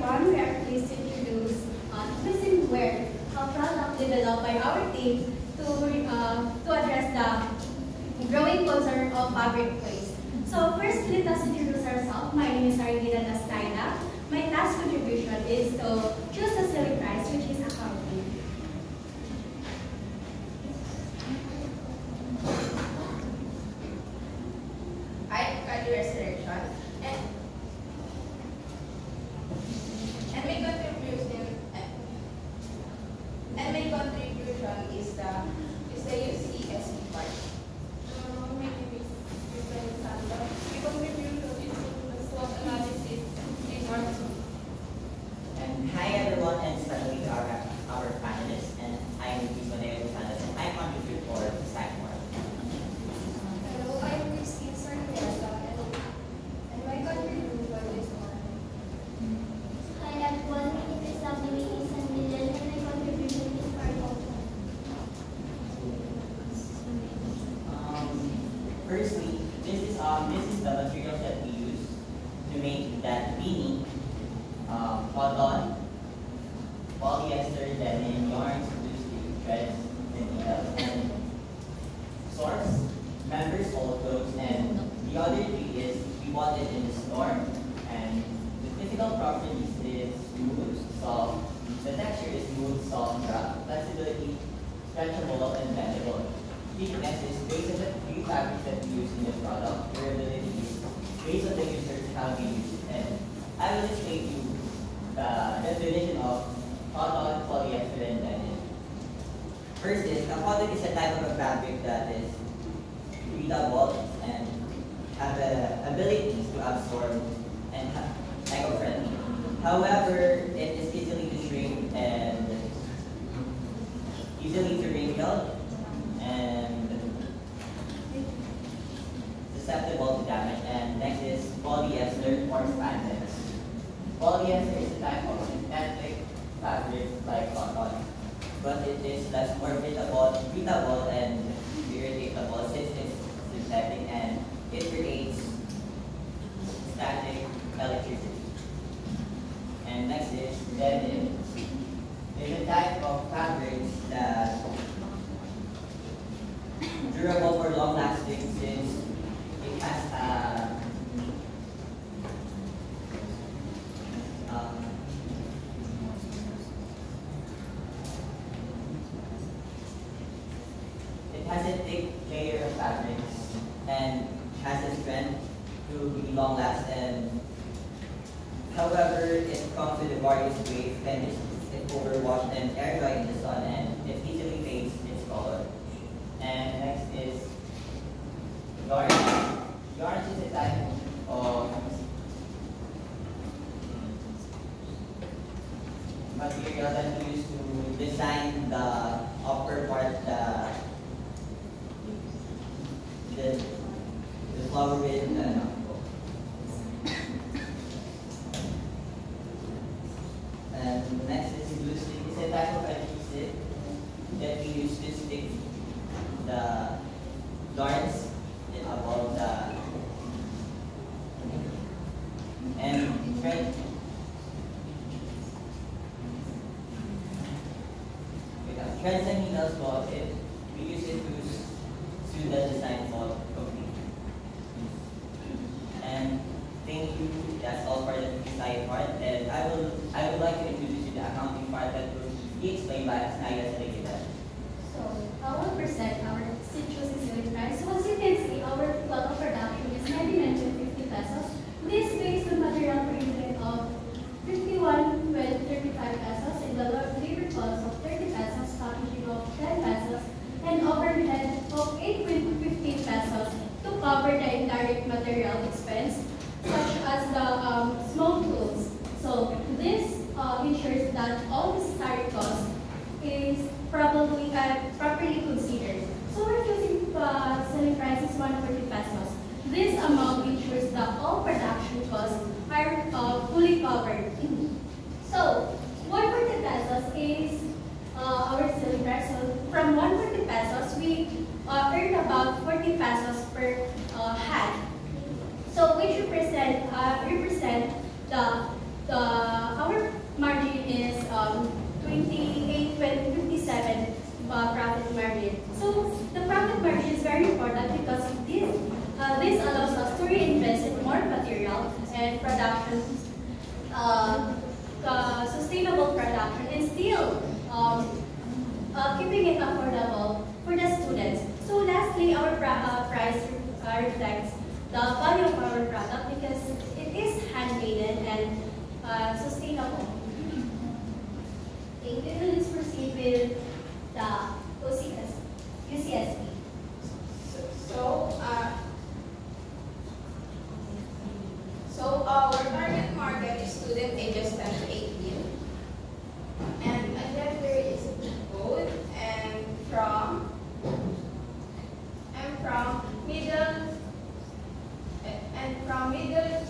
everyone. We are pleased to introduce Listen Wear, a product developed by our team to address the growing concern of fabric waste. So first, let us introduce ourselves. My name is Arlina Dastaina. My task contribution is to choose a selling price, which is accounting. I value restoration and my contribution is the UCSB part. My name is Christine Sandra. My contribution is to the SWOT analysis in our team. And hi everyone, and especially our panelists. And I'm Ismael Sanchez, and I contribute for SACMOR. Hello, I'm Christine Sarnieta, and my contribution is on. Hi everyone, my name is Sabine San Miguel and my contribution is part of Firstly, this is the materials that we use to make that beanie. Cotton, polyester, denim, yarns, loose threads, and needles, and source, members, all clothes, and the other three is we bought it in the store, and the physical properties is smooth, soft, the texture is smooth, soft, flexibility, stretchable, and bendable. Thickness is based on the three fabrics that we use in the product. Durability is based on the users how we use it. And I will explain to you the definition of cotton, polyester, and denim. First is, a cotton is a type of a fabric that is breathable and have the abilities to absorb and eco-friendly. However, it is easily to shrink and easily to wrinkle and susceptible to damage. And next is polyester or spandex. Polyester is a type of synthetic fabric like cotton, but it is less more breathable and irritable since it's synthetic and it creates static electricity. And next is denim. It's a type of fabrics that durable for long lasting since it has a thick layer of fabrics and has a strength to be long last, and however it comes with a various ways and it's overwashed and air dry in the sun and it easily fades its color. And next is yarn. Yarn is a type of material that we use to design the upper part, the flower with and next is glue stick. It's a type of adhesive that we use to stick the yarns above the and thread. Threads and needles for it. We use it to sew the design for complete. And thank you. That's all for the design part. And I would like to introduce you the accounting part that will be explained by Naya Saligita. So I will present our citrus selling price. So as you can see, our total production is 99.50 pesos. This is based on material printed of 51.35 pesos and the labor cost of 30 pesos, packaging of 10 pesos, and overhead of 8.15 pesos to cover the indirect material expense, such as the smoke tools. So this ensures that all necessary costs is properly considered. So we're choosing selling price is 140 pesos. This amount ensures that all production costs are fully covered. So 140 pesos is our selling price. So from 140 pesos, we earn about 40 pesos per hat. So which represent our make affordable for the students. So lastly, our price reflects the value of our product because it is handmade and sustainable. Okay, we will just proceed with the UCSB. So, our target market is student ages 10 to 18. And gender is both from middle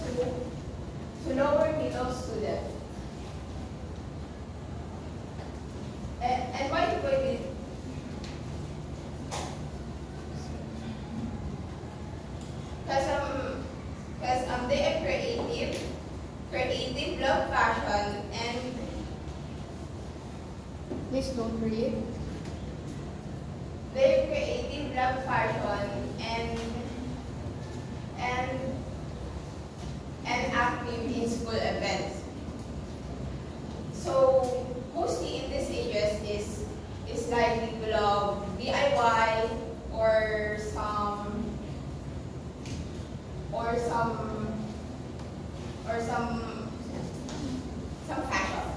to lower middle student. And why do I do? Because they are creative, love fashion, and Please don't read. they're creative, love fashion, and active in school events. So mostly in these ages is likely to love DIY or some fashion.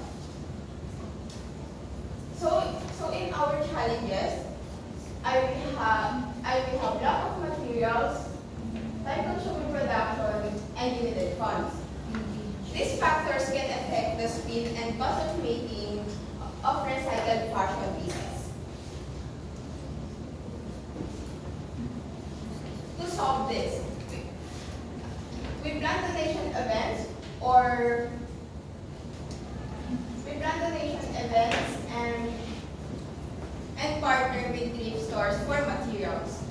So in our challenges, I will have lot of materials, time-consuming production, and limited funds. These factors can affect the speed and cost of making of recycled fashion pieces. To solve this, we plan donation events and partner with thrift stores for materials.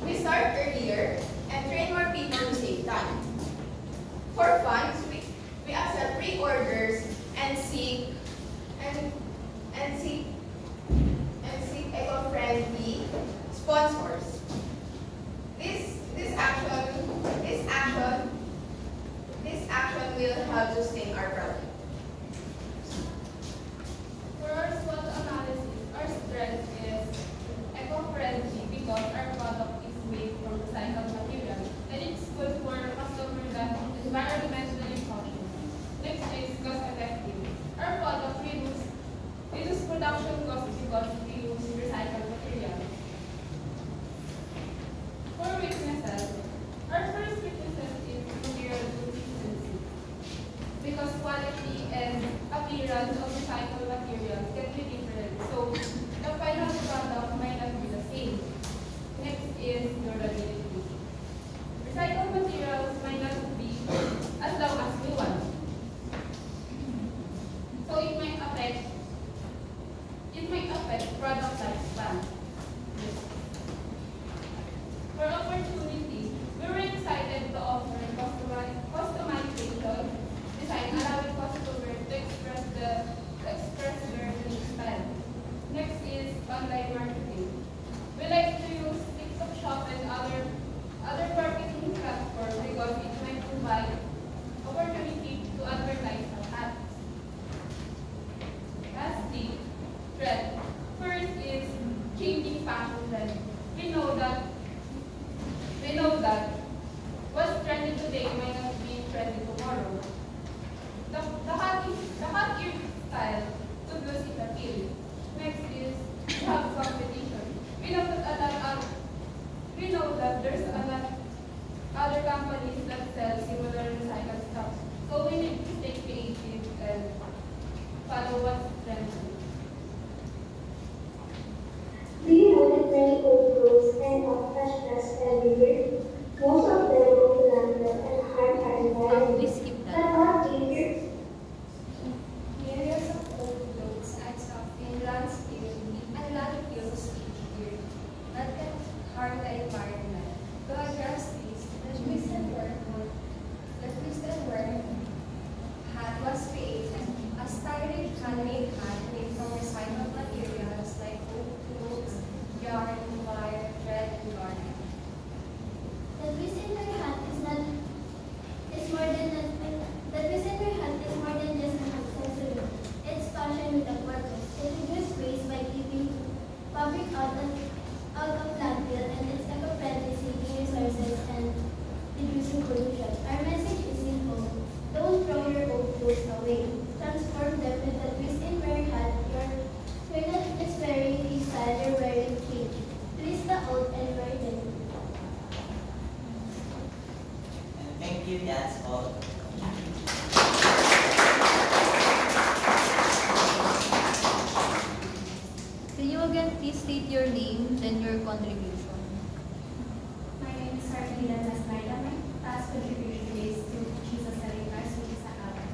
We start earlier and train more people to save time. For funds, we accept pre-orders and seek eco-friendly sponsors. This action will help sustain our project. For our SWOT analysis, our strength is eco-friendly because our product is made from recycled material and it's good for customer that is environmentally conscious. Next is cost effective. Our product reduce production costs because we use recycled material. For weaknesses, our first weaknesses is material consistency because quality and appearance of recycled materials can be different, so the final product might not be the same. Next is durability. Recycled materials might not be as long as we want, so it might affect product lifespan. For opportunity, we were excited to offer customization design allowing customer to express their unique style. Next is online marketing. We like to use TikTok Shop and other marketing platforms because it might provide opportunity to advertise our ads. Lastly, trend. First is changing fashion trend. We know that what's trending today might not be trending tomorrow. The hot ear style to lose its appeal. Next is we have competition. We know that there's a lot other companies that sell similar recycled stuff. So we need to stay creative and follow what's trending. Do you know that many old clothes end up freshness everywhere? Most of them go to landfill and harm our environment. But not easier. Millions of old clothes adds up in landfills each year that can harm the environment. To address this, the Twist and Work was created. A stylish handmade transform them with a twist in where hat you're not just wearing a style, you're wearing change. Twist the old and wear the new. And thank you, that's all. Can you again please state your name, then your contribution? My name is Arlene Lasnaida. My past contribution is to Jesus Salinas, which is a habit.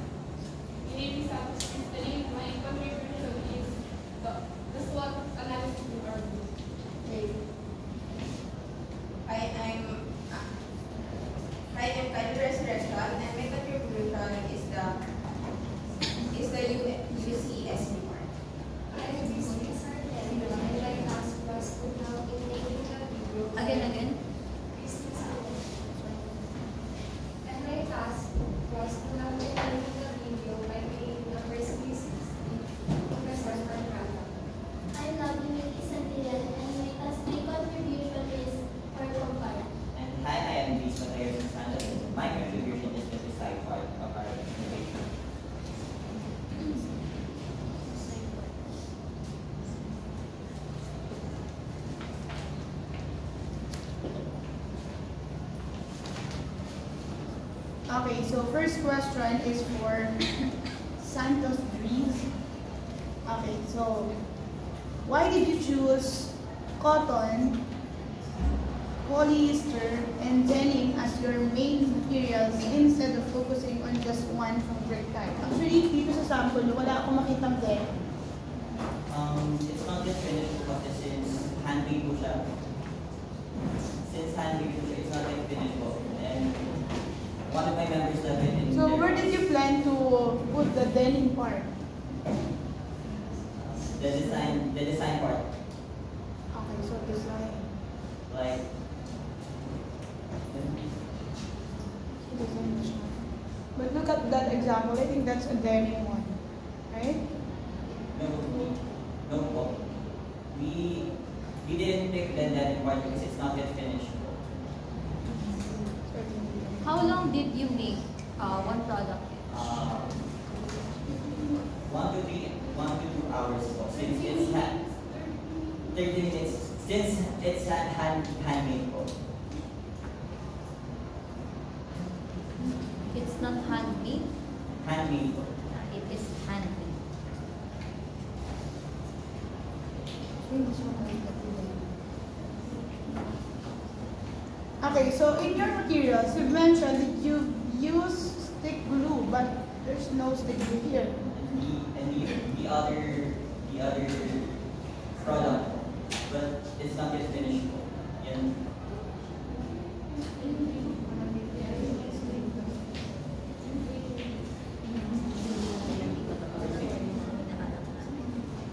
My name is Agustin Stalin. My contribution is the SWOT analysis in our group. I am Kyle Resurrection, and my contribution is the UCS report. Again. And my task was to have the video by making the first pieces to present our product. I'm Nabimiki Santillan, and my contribution is for compile. And hi, I am Luis Mateo Sanders. My contribution is to the side part of our presentation. Okay, so first question is for Santos Dries. Okay, so why did you choose cotton, polyester, and denim as your main materials instead of focusing on just one fabric type? Actually, dito sa sample, wala akong makitang denim. It's not just finished po kasi since handmade po siya. Since handmade po siya, it's not yet finished po. And one of my members left it in So their- where did you plan to put the denim part? the design part. Okay, so design. Like Design na siya. But look at that example, I think that's a denim one, right? no po. We didn't pick the denim part because it's not yet finished po. How long did you make one product? 1 to 2 hours po. Since it's 30 minutes. Since it's handmade po. It's not handmade. Handmade po. It is handmade. Okay, so in your materials, you mentioned that you use stick glue, but there's no stick glue here. The other product, but it's not yet finished po. Yan.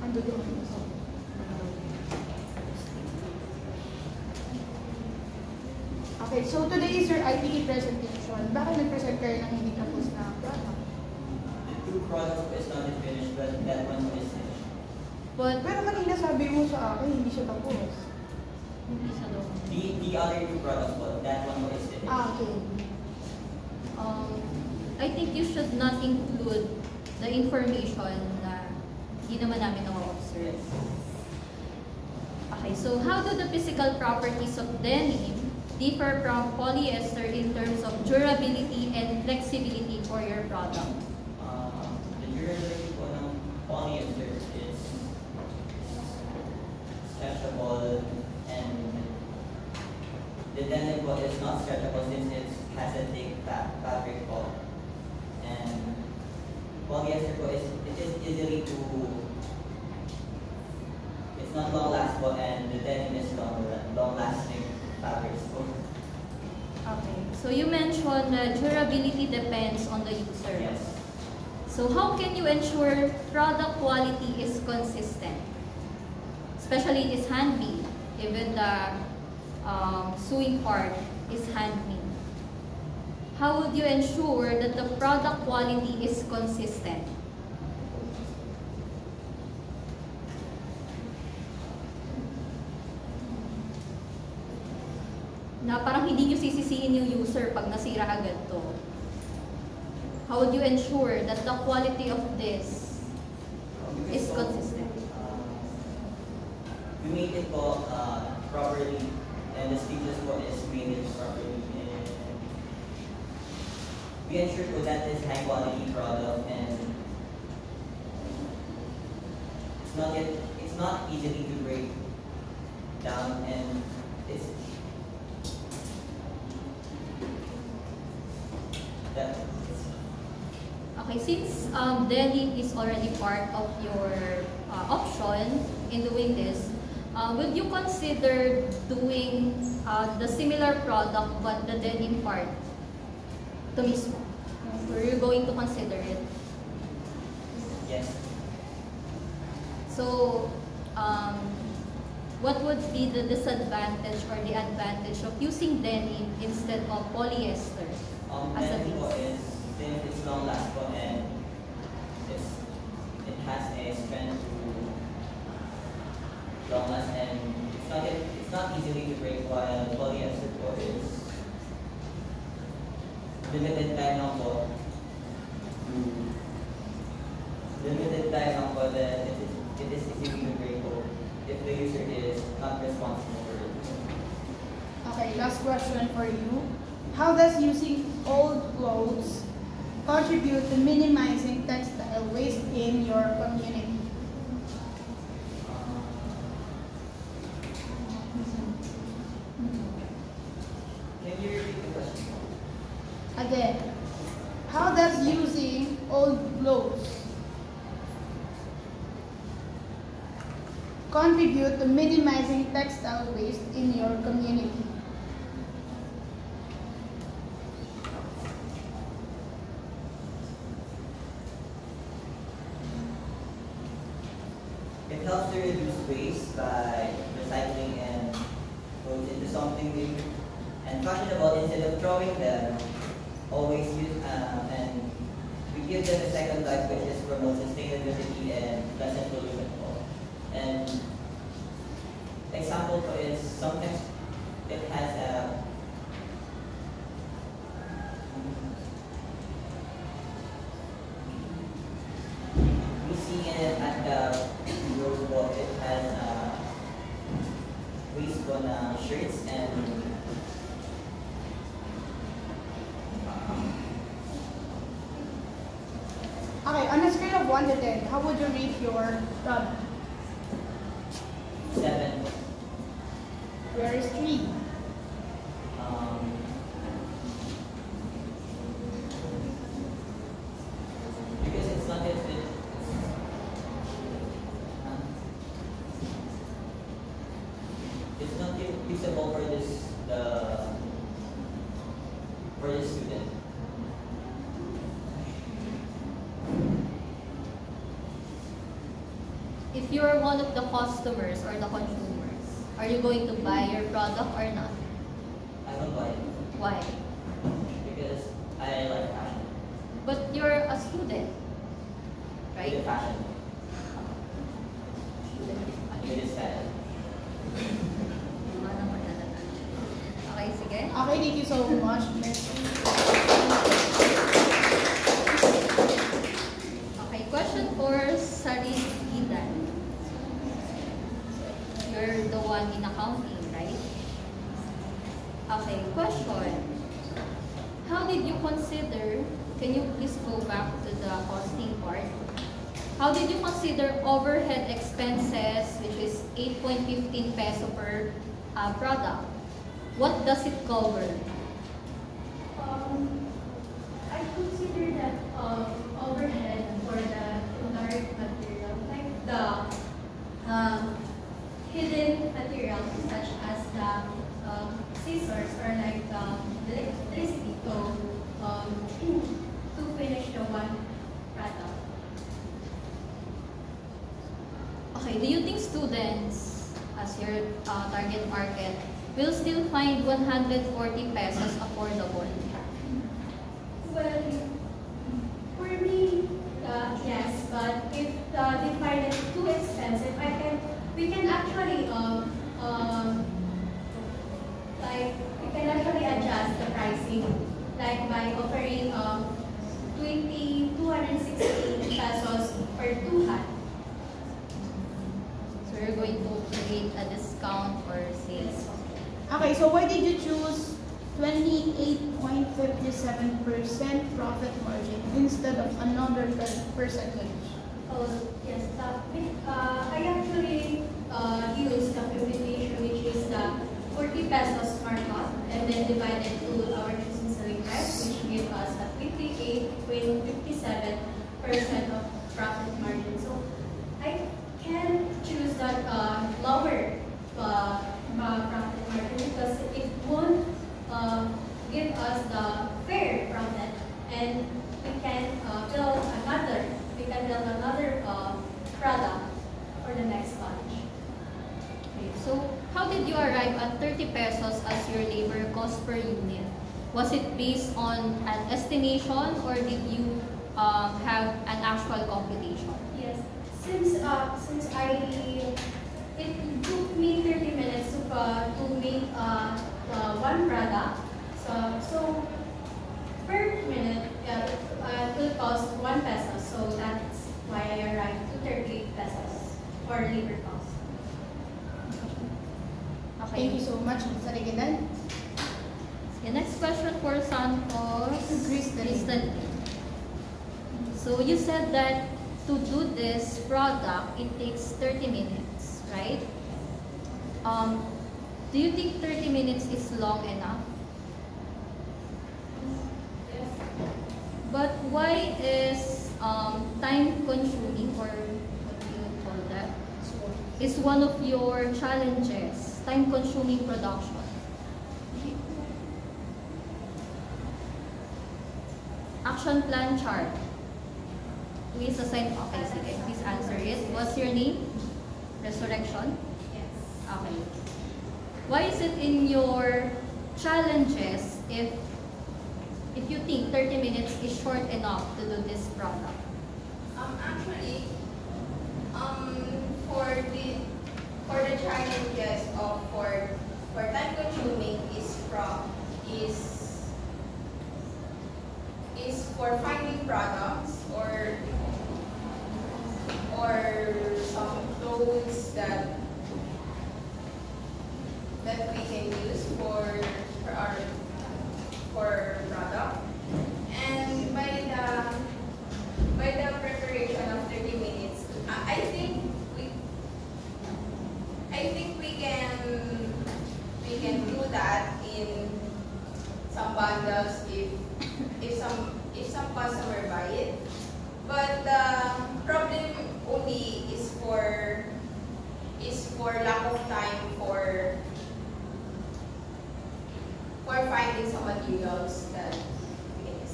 Ando doon. Okay, so today is your IPE presentation. Bakit nag-present kayo ng hindi tapos na product? The two products is not yet finished, but that one is finished. But Pero kanina sabi mo sa akin, hindi siya tapos. hindi siya daw. The other two products po, that one is finished. Okay. I think you should not include the information na hindi naman namin na-observe. Okay, so how do the physical properties of denim differ from polyester in terms of durability and flexibility for your product? The durability po ng polyester is stretchable, and the denim po is not stretchable since it has a thick fabric po. And polyester po is easily to, it's not long last po, and the denim is long lasting fabrics po. Okay, so you mentioned that durability depends on the user. Yes. So how can you ensure product quality is consistent? Especially it is handmade, even the sewing part is handmade. How would you ensure that the product quality is consistent? Na parang hindi nyo sisisiin yung user pag nasira agad to. how would you ensure that the quality of this is consistent? We made it po properly, and the stitches po is made it properly. And we ensure po that this high quality product, and it's not easily to break down, and it's that. Okay, since denim is already part of your option in doing this, would you consider doing the similar product but the denim part to mismo? Or you're going to consider it? Yes. So, what would be the disadvantage or the advantage of using denim instead of polyester as a Denim po base? is, since it's long last po, and it has a strength to long last, and it's not easily to break, while polyester po is limited time lang po. Limited time lang po that it is easy to break po if the user is not responsible for it. Okay, last question for you. How does using old clothes contribute to minimizing textile waste in your community? Can you repeat the question? Again, how does using old clothes contribute to minimizing textile waste in your community? It helps to reduce waste by recycling and goes into something new and fashionable. Instead of throwing them, always use and we give them a second life, which is promote sustainability and pleasant pollution. And example is sometimes it has a we see it at the road walk. It has waste on shirts and Okay, on a scale of 1 to 10, how would you rate your product? 7. Where is 3? Because it's not yet fit. It's not yet usable for this student. If you're one of the customers or the consumers, are you going to buy your product or not? I don't buy it Why? because I like fashion. But you're a student, With right? fashion. Student. With this style. Okay, sige. Okay, thank you so much, Miss. Okay, question for Sarin Idan. You're the one in accounting, right? Okay, question. How did you consider, can you please go back to the costing part? How did you consider overhead expenses, which is 8.15 peso per product? What does it cover? I consider that overhead for the indirect material, like the hidden materials such as the scissors or like the electricity to finish the one product. Okay, do you think students, as your target market, will still find 140 pesos affordable? Well, for me, yes, but if they find it too expensive, we can actually like we can actually adjust the pricing, like by offering create a discount or sales. Okay, so why did you choose 28.57% profit margin instead of another percentage? Oh, yes. I actually used the computation, which is the 40 pesos markup, and then divided to our choosing selling price, which gave us a 58.57% of profit margin. So I can choose that lower profit margin because it won't give us the fair profit, and we can build another product for the next batch. Okay, so how did you arrive at 30 pesos as your labor cost per unit? Was it based on an estimation or did you have an actual computation? Yes, since it took me 30 minutes to make one product, so per minute it will cost 1 peso. So that's why I arrived to 38 pesos for labor cost. Okay. Thank you so much, Ms. Ariganan. The next question for Santos. Kristen. So you said that to do this product, it takes 30 minutes, right? Do you think 30 minutes is long enough? Yes. But why is time consuming, or what do you call that, is one of your challenges, time consuming production? Action plan chart. Please assign, okay, sige, please answer it. What's your name? Resurrection? Yes. Okay. Why is it in your challenges if you think 30 minutes is short enough to do this product? Actually, for the challenges of for time consuming is for finding products or some clothes that we can use for our product. And by the preparation of 30 minutes, I think we can do that in some bundles if some customer buy it. But the problem only is for lack of time for finding some materials that is.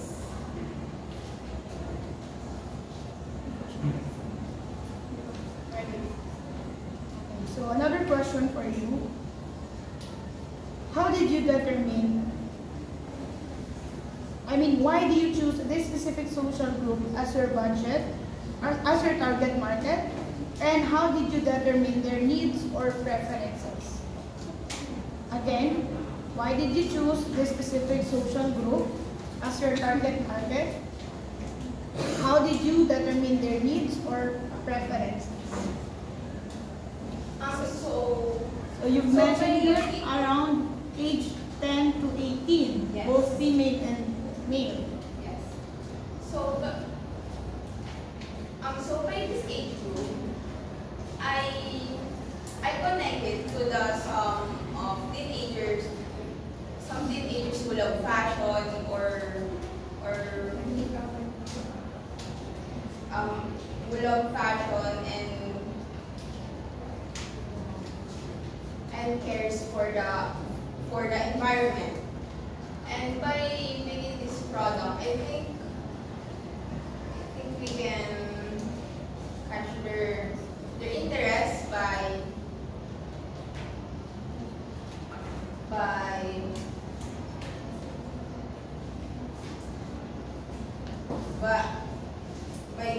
So another question for you. How did you determine, why do you choose this specific social group as your budget, as your target market? And how did you determine their needs or preferences? Again, why did you choose this specific social group as your target market? How did you determine their needs or preferences? So you've So mentioned here basically- around age 10 to 18, Yes. both female and male. yes. So by this age group, I connected to some teenagers who love fashion who love fashion and cares for the environment. And by making this product, I think we can catch their interest by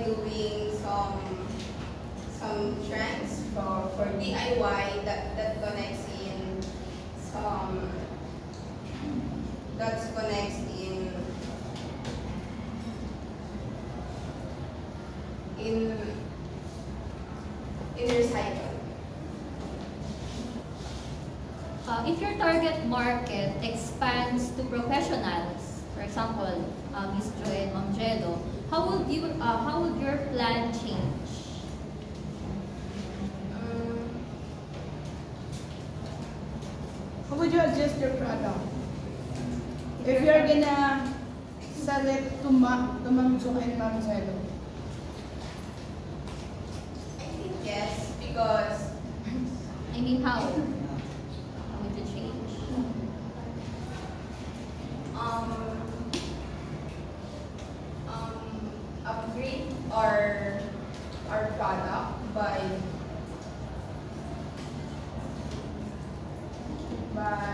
doing some trends for DIY that connects in in recycle. if your target market expands to professionals, for example, Miss Joy and Ma'am Jello, how would your plan change? How would you adjust your product? If you're gonna sell it to Ma'am Joy and Ma'am Jello. I think yes, because I mean, how? How would you change? upgrade our product by by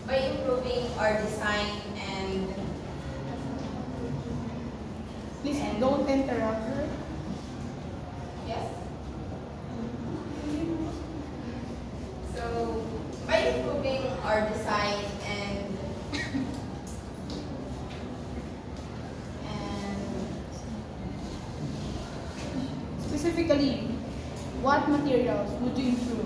by improving our design and Please don't interrupt her. yes. So by improving our design and Specifically, what materials would you improve?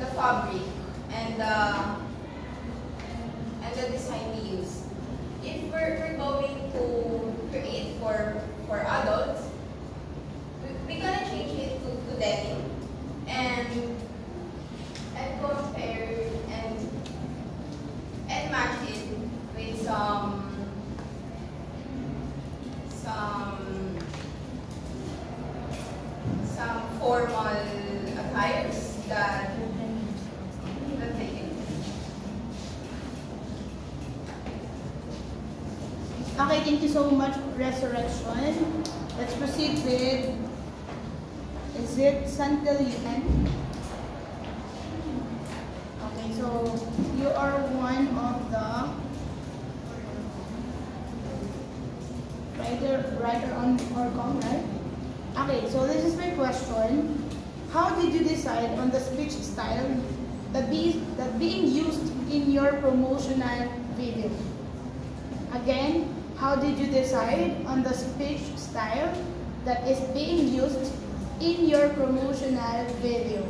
the fabric and the design we use. If we're going to create for adults, we're gonna change it to denim and compare and match it with some formal attires that they can. Okay, thank you so much, Resurrection. Let's proceed with, is it Santelian? Okay, so you are one of the writer on Orcom, right? Okay, so this is my question. How did you decide on the speech style that being used in your promotional video? Again, how did you decide on the speech style that is being used in your promotional video?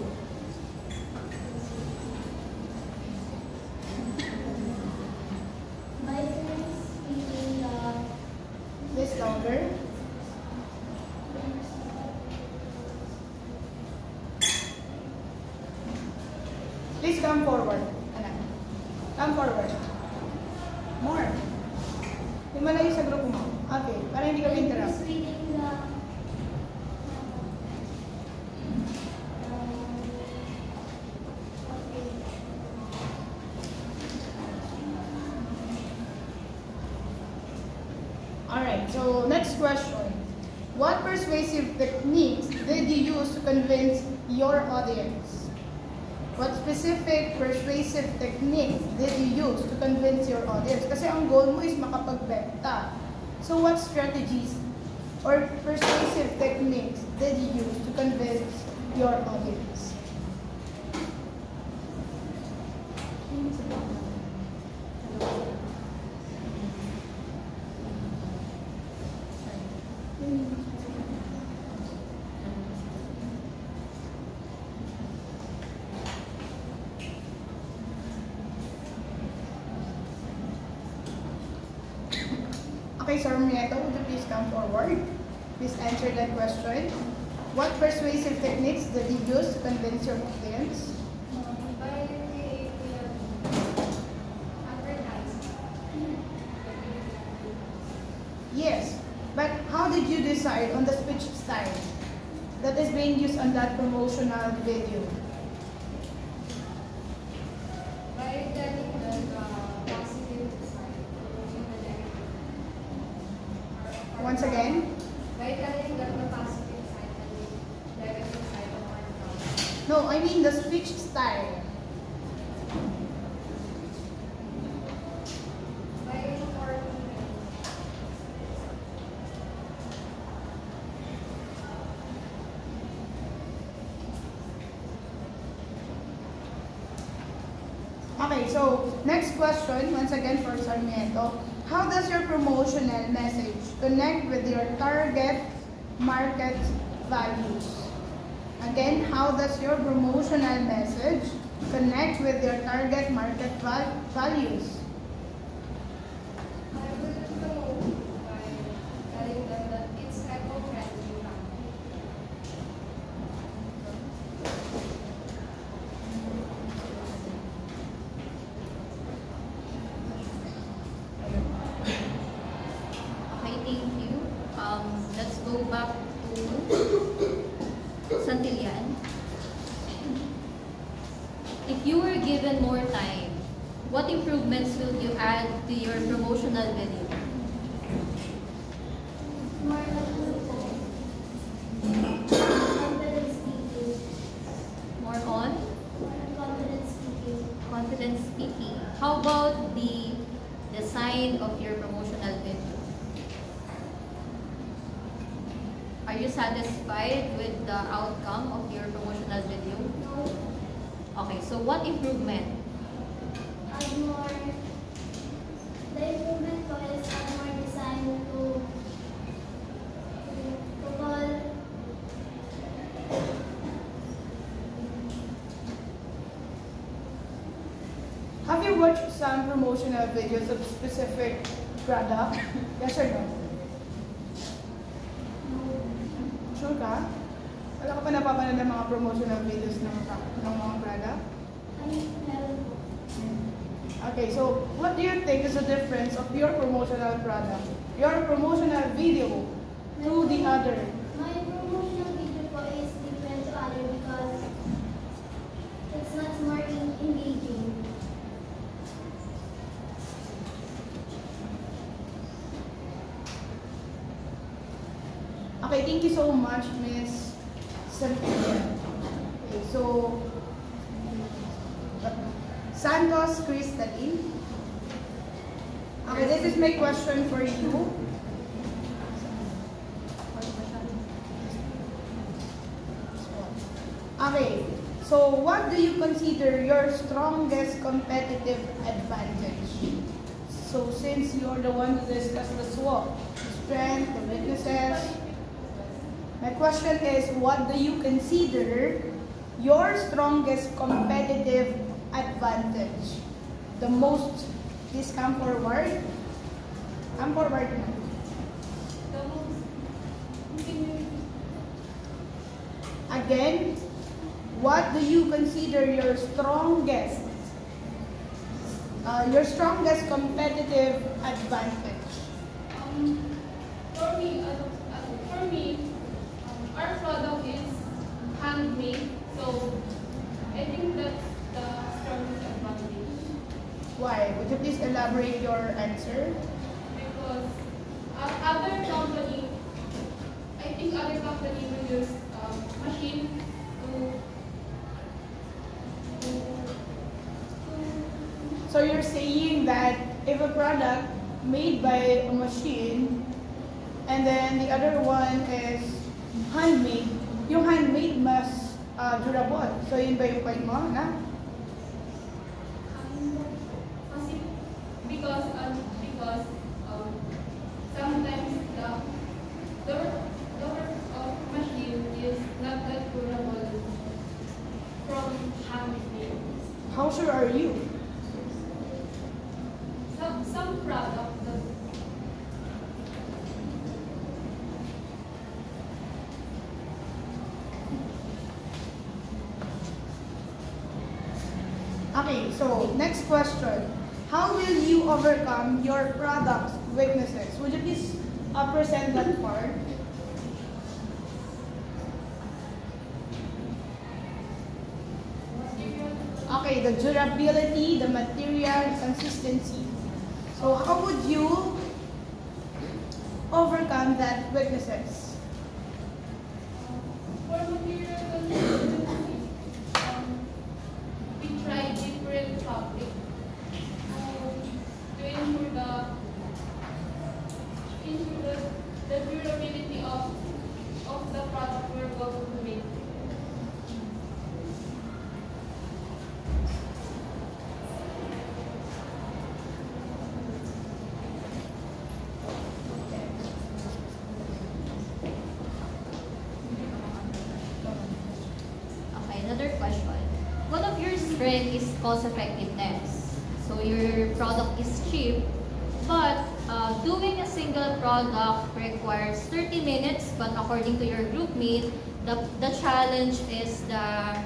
My friends speaking Please louder. Please come forward. Anak. Come forward. More. Himalayo sa grupo mo. Okay, para hindi kami interrupt. speaking the Alright, so next question. What persuasive techniques did you use to convince your audience? What specific persuasive techniques did you use to convince your audience? Kasi ang goal mo is makapagbenta. So what strategies or persuasive techniques did you use to convince your audience? Okay, Sir Mieto, would you please come forward? Please answer that question. What persuasive techniques did you use to convince your audience? By creating advertising. Yes, but how did you decide on the speech style that is being used on that promotional video? By telling the positive side of the negative. Once again? By telling the positive side and the negative side of our product. No, I mean the speech style. By informing Okay, so next question, once again for Sarmiento. How does your promotional message connect with your target market values? Again, how does your promotional message connect with your target market values? I will promote by telling them that it's eco-friendly now. Okay, thank you. Let's go back to Santillan. If you were given more time, what improvements will you add to your promotional video? More confidence speaking. More on Confidence speaking. confident speaking. How about the design of your promotional video? Are you satisfied with the outcome of your promotional video? No. Okay, so what improvement? Add more. The improvement ko is add more design to call. Have you watched some promotional videos of specific product? Yes or no? Sure ka? Wala ka pa napapanood ng mga promotional videos ng mga product? Meron po. Okay, so what do you think is the difference of your promotional product, your promotional video to the other? My promotional video po is different to other because it's much more engaging. Okay, thank you so much, Miss Cynthia. Okay, so Santos Crystalline. Okay, this is my question for you. Okay, so what do you consider your strongest competitive advantage? So since you're the one who discussed the SWOT, the strength, the weaknesses, my question is, what do you consider your strongest competitive advantage? The most, please come forward. Come forward. The most, Again, what do you consider your strongest competitive advantage? for me, our product is handmade, so I think that's the strongest advantage. Why? Would you please elaborate your answer? Because other company, I think other company will use machine to So you're saying that if a product made by a machine and then the other one is handmade, yung handmade mas durable. So yun ba yung point mo, na? because sometimes the work of machine is not that durable from handmade. How sure are you? Some product that Okay, so next question. How will you overcome your product's weaknesses? Would you please present that part? Okay, the durability, the material, consistency. So how would you overcome that weaknesses? for material consistency, we try different fabric to ensure the durability of the product we're going to make. strength is cost effectiveness. So your product is cheap, but doing a single product requires 30 minutes, but according to your group mate, the challenge is the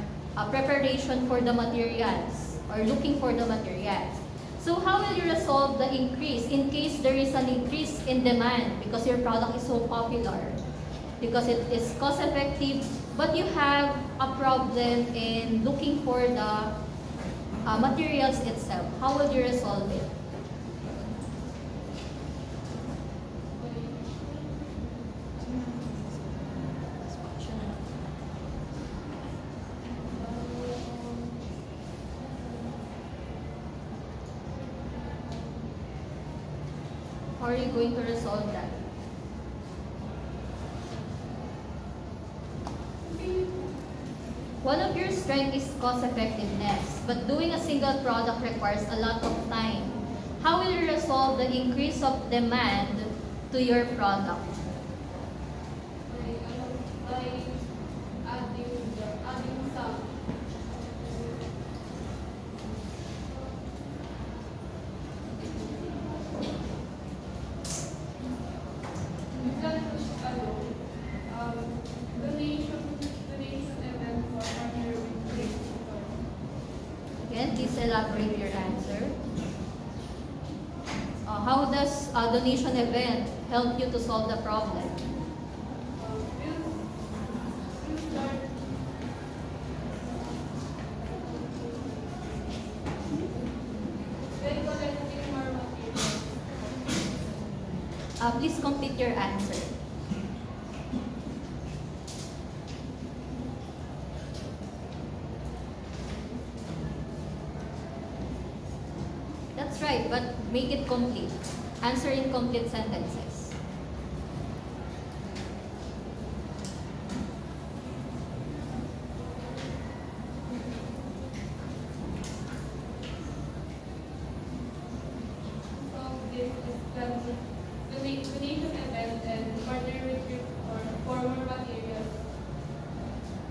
preparation for the materials or looking for the materials. So how will you resolve the increase in case there is an increase in demand because your product is so popular? Because it is cost effective, but you have a problem in looking for the materials itself. How will you resolve it? How are you going to resolve that? One of your strengths is cost effectiveness, but doing a single product requires a lot of time. How will you resolve the increase of demand to your product? By adding some. Donation event for partner with Again, please elaborate your answer. How does a donation event help you to solve the problem? we'll start by collecting more materials. Please complete your answer. That's right, but make it complete. Answer in complete sentences. So this is the donation event and partner with for more materials.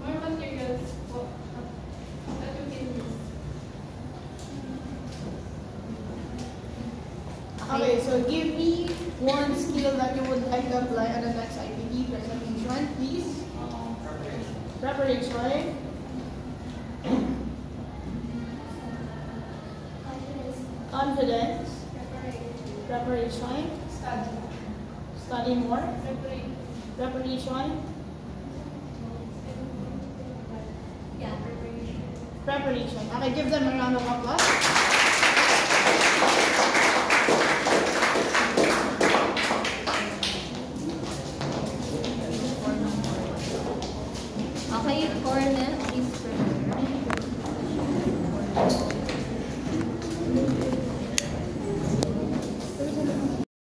More materials that you can use. Okay, so give me one skill that you would like to apply on the next IPT presentation, please. Preparation. Preparation. Confidence. Preparation. Study more. Preparation. Yeah, preparation. Preparation. Okay, give them a round of applause. Okay, Cornel, please prepare.